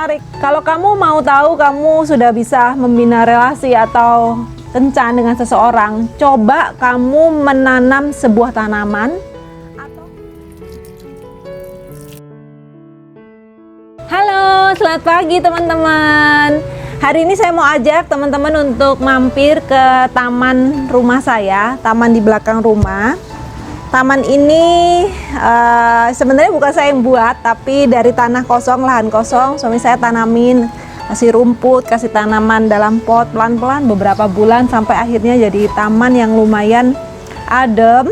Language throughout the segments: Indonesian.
menarik. Kalau kamu mau tahu kamu sudah bisa membina relasi atau kencan dengan seseorang, coba kamu menanam sebuah tanaman. Halo, selamat pagi teman-teman. Hari ini saya mau ajak teman-teman untuk mampir ke taman rumah saya, taman di belakang rumah. Taman ini sebenarnya bukan saya yang buat, tapi dari tanah kosong, lahan kosong, suami saya tanamin, kasih rumput, kasih tanaman dalam pot pelan-pelan beberapa bulan sampai akhirnya jadi taman yang lumayan adem.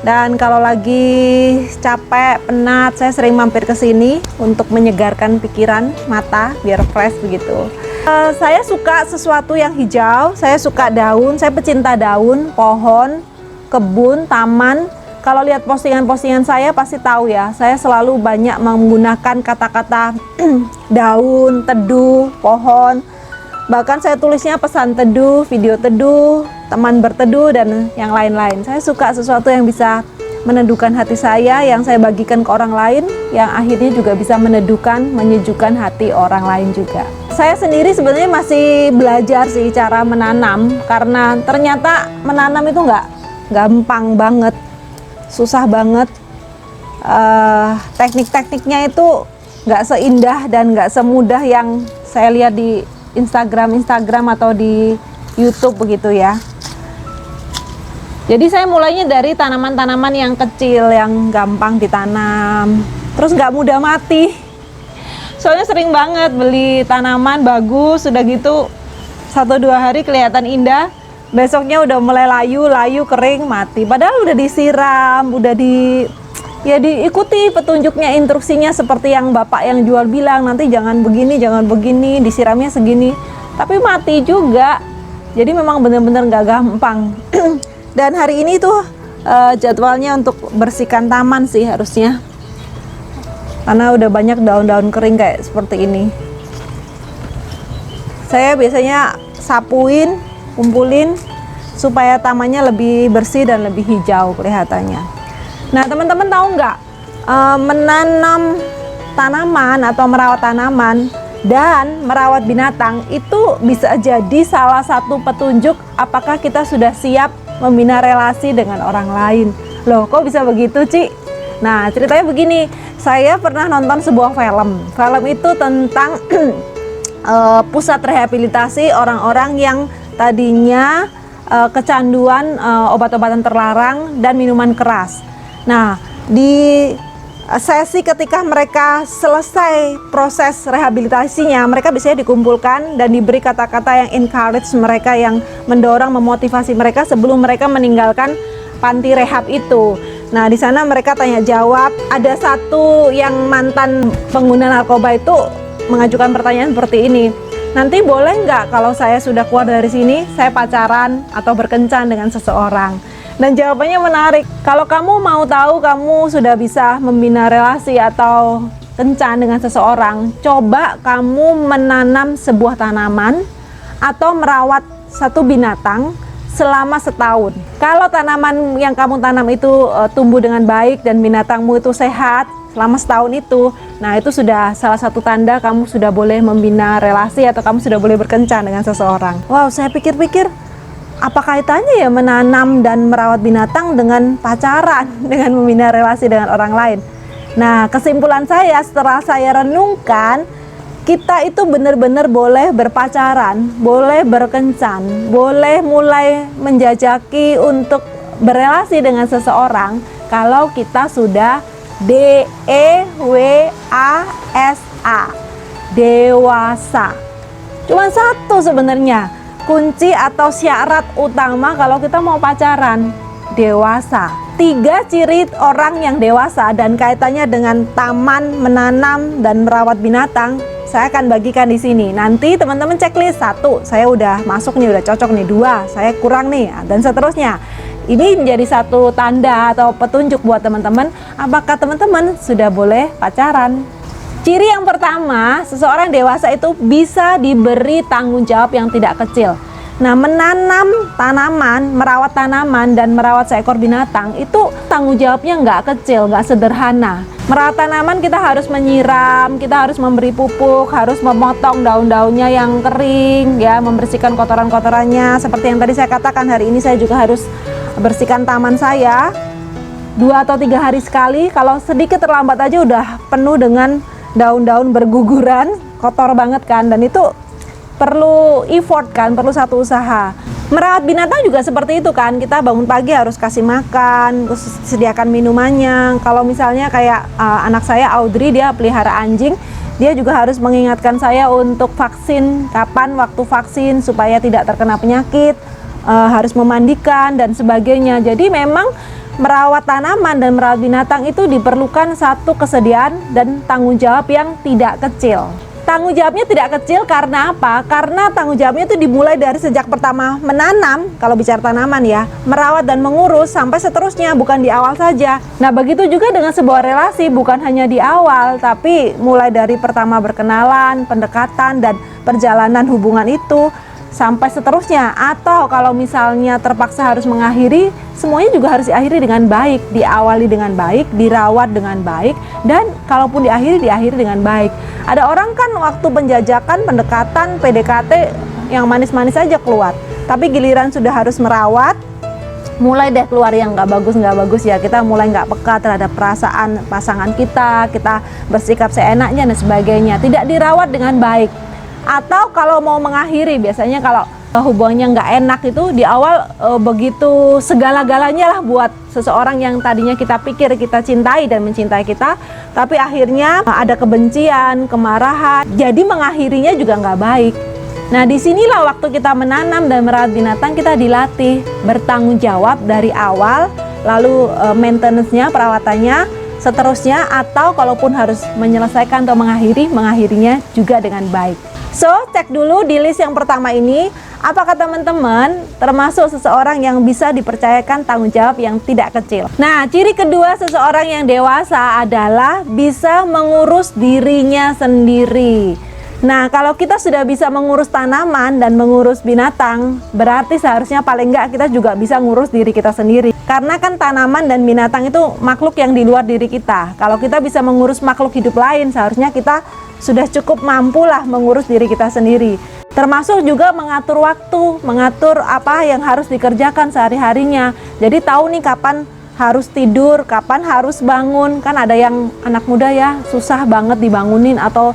Dan kalau lagi capek, penat, saya sering mampir ke sini untuk menyegarkan pikiran, mata, biar fresh begitu. Saya suka sesuatu yang hijau, saya suka daun, saya pecinta daun, pohon, kebun, taman. Kalau lihat postingan-postingan saya pasti tahu ya, saya selalu banyak menggunakan kata-kata daun, teduh, pohon. Bahkan saya tulisnya pesan teduh, video teduh, teman berteduh, dan yang lain-lain. Saya suka sesuatu yang bisa meneduhkan hati saya, yang saya bagikan ke orang lain, yang akhirnya juga bisa meneduhkan, menyejukkan hati orang lain juga. Saya sendiri sebenarnya masih belajar sih cara menanam, karena ternyata menanam itu nggak gampang banget, susah banget. Teknik-tekniknya itu nggak seindah dan nggak semudah yang saya lihat di Instagram atau di YouTube begitu ya. Jadi saya mulainya dari tanaman-tanaman yang kecil, yang gampang ditanam, terus nggak mudah mati. Soalnya sering banget beli tanaman bagus, sudah gitu 1-2 hari kelihatan indah, besoknya udah mulai layu, kering, mati. Padahal udah disiram, udah diikuti petunjuknya, instruksinya seperti yang bapak yang jual bilang, nanti jangan begini, disiramnya segini, tapi mati juga. Jadi memang benar-benar nggak gampang. Dan hari ini tuh jadwalnya untuk bersihkan taman sih harusnya, karena udah banyak daun-daun kering kayak seperti ini. Saya biasanya sapuin, kumpulin supaya tamannya lebih bersih dan lebih hijau kelihatannya. Nah teman-teman tahu nggak, menanam tanaman atau merawat tanaman dan merawat binatang itu bisa jadi salah satu petunjuk apakah kita sudah siap membina relasi dengan orang lain. Loh kok bisa begitu Ci? Nah ceritanya begini, saya pernah nonton sebuah film itu tentang pusat rehabilitasi orang-orang yang tadinya kecanduan obat-obatan terlarang dan minuman keras. Nah, di sesi ketika mereka selesai proses rehabilitasinya, mereka biasanya dikumpulkan dan diberi kata-kata yang encourage mereka, yang mendorong, memotivasi mereka sebelum mereka meninggalkan panti rehab itu. Nah, di sana mereka tanya jawab. Ada satu yang mantan pengguna narkoba itu mengajukan pertanyaan seperti ini. Nanti boleh nggak kalau saya sudah keluar dari sini, saya pacaran atau berkencan dengan seseorang? Dan jawabannya menarik. Kalau kamu mau tahu kamu sudah bisa membina relasi atau kencan dengan seseorang, coba kamu menanam sebuah tanaman atau merawat satu binatang selama setahun. Kalau tanaman yang kamu tanam itu tumbuh dengan baik dan binatangmu itu sehat selama setahun itu, nah itu sudah salah satu tanda kamu sudah boleh membina relasi atau kamu sudah boleh berkencan dengan seseorang. Wow, saya pikir-pikir, apa kaitannya ya menanam dan merawat binatang dengan pacaran, dengan membina relasi dengan orang lain? Nah, kesimpulan saya setelah saya renungkan, kita itu benar-benar boleh berpacaran, boleh berkencan, boleh mulai menjajaki untuk berelasi dengan seseorang kalau kita sudah DEWASA, dewasa. Cuma satu sebenarnya kunci atau syarat utama kalau kita mau pacaran, dewasa. 3 ciri orang yang dewasa dan kaitannya dengan taman, menanam, dan merawat binatang, saya akan bagikan di sini. Nanti teman-teman checklist, 1, saya udah masuk nih, udah cocok nih, 2, saya kurang nih, dan seterusnya. Ini menjadi satu tanda atau petunjuk buat teman-teman, apakah teman-teman sudah boleh pacaran. Ciri yang pertama, seseorang dewasa itu bisa diberi tanggung jawab yang tidak kecil. Nah, menanam tanaman, merawat tanaman, dan merawat seekor binatang itu tanggung jawabnya nggak kecil, nggak sederhana. Merawat tanaman kita harus menyiram, kita harus memberi pupuk, harus memotong daun-daunnya yang kering, ya, membersihkan kotoran-kotorannya. Seperti yang tadi saya katakan, hari ini saya juga harus bersihkan taman saya 2 atau 3 hari sekali. Kalau sedikit terlambat aja udah penuh dengan daun-daun berguguran, kotor banget kan, dan itu perlu effort kan, perlu satu usaha. Merawat binatang juga seperti itu kan, kita bangun pagi harus kasih makan, terus sediakan minumannya. Kalau misalnya kayak anak saya Audrey, dia pelihara anjing, dia juga harus mengingatkan saya untuk vaksin, kapan waktu vaksin supaya tidak terkena penyakit, harus memandikan dan sebagainya. Jadi memang merawat tanaman dan merawat binatang itu diperlukan satu kesediaan dan tanggung jawab yang tidak kecil. Tanggung jawabnya tidak kecil karena apa? Karena tanggung jawabnya itu dimulai dari sejak pertama menanam, kalau bicara tanaman ya, merawat dan mengurus sampai seterusnya, bukan di awal saja. Nah, begitu juga dengan sebuah relasi, bukan hanya di awal, tapi mulai dari pertama berkenalan, pendekatan, dan perjalanan hubungan itu sampai seterusnya. Atau kalau misalnya terpaksa harus mengakhiri, semuanya juga harus diakhiri dengan baik, diawali dengan baik, dirawat dengan baik, dan kalaupun diakhiri dengan baik. Ada orang kan waktu penjajakan, pendekatan, PDKT yang manis-manis saja keluar, tapi giliran sudah harus merawat, mulai deh keluar yang nggak bagus ya. Kita mulai nggak peka terhadap perasaan pasangan kita bersikap seenaknya dan sebagainya, tidak dirawat dengan baik. Atau kalau mau mengakhiri, biasanya kalau hubungannya nggak enak itu di awal begitu segala-galanya lah buat seseorang yang tadinya kita pikir kita cintai dan mencintai kita, tapi akhirnya ada kebencian, kemarahan, jadi mengakhirinya juga nggak baik. Nah, disinilah waktu kita menanam dan merawat binatang, kita dilatih bertanggung jawab dari awal, lalu maintenance-nya, perawatannya, seterusnya, atau kalaupun harus menyelesaikan atau mengakhirinya juga dengan baik. So, cek dulu di list yang pertama ini, apakah teman-teman termasuk seseorang yang bisa dipercayakan tanggung jawab yang tidak kecil. Nah, ciri kedua seseorang yang dewasa adalah bisa mengurus dirinya sendiri. Nah, kalau kita sudah bisa mengurus tanaman dan mengurus binatang, berarti seharusnya paling enggak kita juga bisa ngurus diri kita sendiri. Karena kan tanaman dan binatang itu makhluk yang di luar diri kita. Kalau kita bisa mengurus makhluk hidup lain, seharusnya kita sudah cukup mampulah mengurus diri kita sendiri. Termasuk juga mengatur waktu, mengatur apa yang harus dikerjakan sehari-harinya. Jadi tahu nih kapan harus tidur, kapan harus bangun. Kan ada yang anak muda ya, susah banget dibangunin atau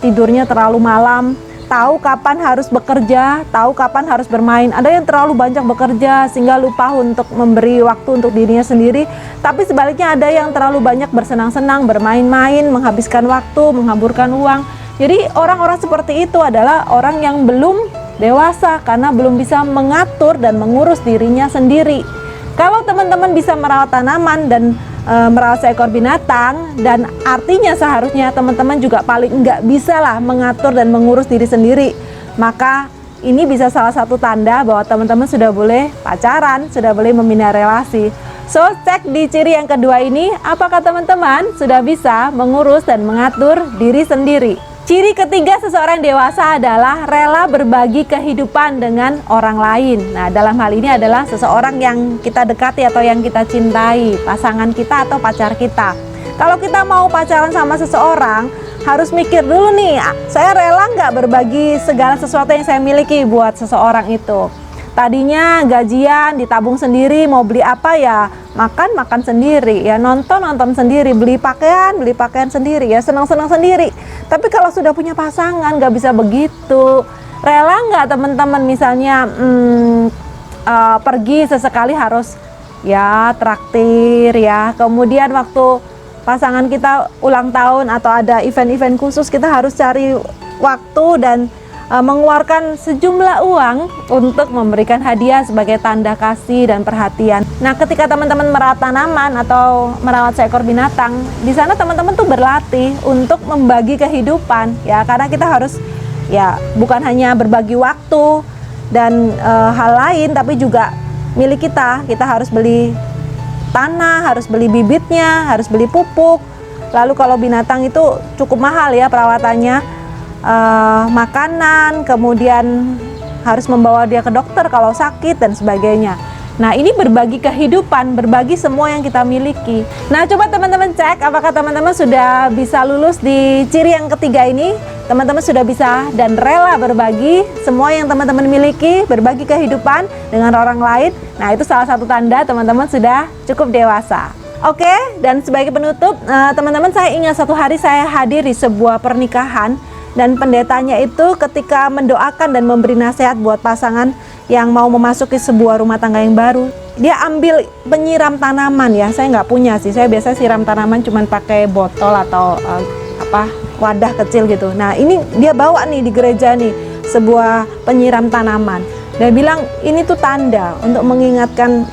tidurnya terlalu malam. Tahu kapan harus bekerja, tahu kapan harus bermain. Ada yang terlalu banyak bekerja sehingga lupa untuk memberi waktu untuk dirinya sendiri. Tapi sebaliknya ada yang terlalu banyak bersenang-senang, bermain-main, menghabiskan waktu, menghamburkan uang. Jadi orang-orang seperti itu adalah orang yang belum dewasa karena belum bisa mengatur dan mengurus dirinya sendiri. Kalau teman-teman bisa merawat tanaman dan merawat seekor binatang, dan artinya seharusnya teman-teman juga paling enggak bisa lah mengatur dan mengurus diri sendiri, maka ini bisa salah satu tanda bahwa teman-teman sudah boleh pacaran, sudah boleh membina relasi. So, cek di ciri yang kedua ini, apakah teman-teman sudah bisa mengurus dan mengatur diri sendiri. Ciri ketiga seseorang dewasa adalah rela berbagi kehidupan dengan orang lain. Nah, dalam hal ini adalah seseorang yang kita dekati atau yang kita cintai, pasangan kita atau pacar kita. Kalau kita mau pacaran sama seseorang, harus mikir dulu nih, saya rela nggak berbagi segala sesuatu yang saya miliki buat seseorang itu. Tadinya gajian ditabung sendiri, mau beli apa ya makan sendiri, ya nonton sendiri, beli pakaian sendiri, ya senang sendiri. Tapi kalau sudah punya pasangan nggak bisa begitu. Rela nggak teman-teman misalnya pergi sesekali harus ya traktir ya, kemudian waktu pasangan kita ulang tahun atau ada event-event khusus, kita harus cari waktu dan mengeluarkan sejumlah uang untuk memberikan hadiah sebagai tanda kasih dan perhatian. Nah, ketika teman-teman merawat tanaman atau merawat seekor binatang, di sana teman-teman tuh berlatih untuk membagi kehidupan ya, karena kita harus ya bukan hanya berbagi waktu dan hal lain, tapi juga milik kita. Kita harus beli tanah, harus beli bibitnya, harus beli pupuk. Lalu kalau binatang itu cukup mahal ya perawatannya. Makanan, kemudian harus membawa dia ke dokter kalau sakit dan sebagainya. Nah, ini berbagi kehidupan, berbagi semua yang kita miliki. Nah, coba teman-teman cek apakah teman-teman sudah bisa lulus di ciri yang ketiga ini. Teman-teman sudah bisa dan rela berbagi semua yang teman-teman miliki, berbagi kehidupan dengan orang lain. Nah, itu salah satu tanda teman-teman sudah cukup dewasa. Oke, dan sebagai penutup, teman-teman, saya ingat satu hari saya hadir di sebuah pernikahan dan pendetanya itu ketika mendoakan dan memberi nasihat buat pasangan yang mau memasuki sebuah rumah tangga yang baru, dia ambil penyiram tanaman ya. Saya nggak punya sih, saya biasa siram tanaman cuman pakai botol atau wadah kecil gitu. Nah, ini dia bawa nih di gereja nih sebuah penyiram tanaman. Dia bilang ini tuh tanda untuk mengingatkan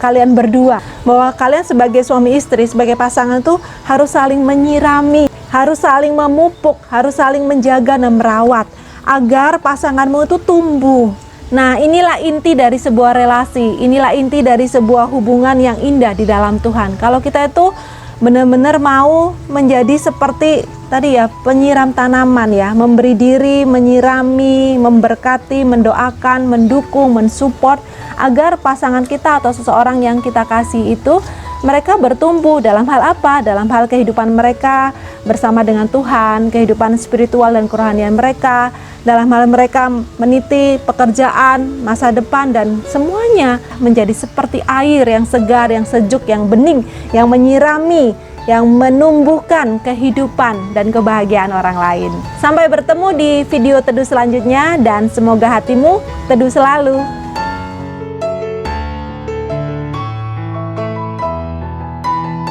kalian berdua bahwa kalian sebagai suami istri, sebagai pasangan tuh harus saling menyirami, harus saling memupuk, harus saling menjaga dan merawat agar pasanganmu itu tumbuh. Nah, inilah inti dari sebuah relasi, inilah inti dari sebuah hubungan yang indah di dalam Tuhan. Kalau kita itu benar-benar mau menjadi seperti tadi ya, penyiram tanaman ya, memberi diri, menyirami, memberkati, mendoakan, mendukung, mensupport agar pasangan kita atau seseorang yang kita kasih itu mereka bertumbuh dalam hal apa? Dalam hal kehidupan mereka bersama dengan Tuhan, kehidupan spiritual dan kerohanian mereka, dalam hal mereka meniti pekerjaan, masa depan, dan semuanya menjadi seperti air yang segar, yang sejuk, yang bening, yang menyirami, yang menumbuhkan kehidupan dan kebahagiaan orang lain. Sampai bertemu di video teduh selanjutnya dan semoga hatimu teduh selalu.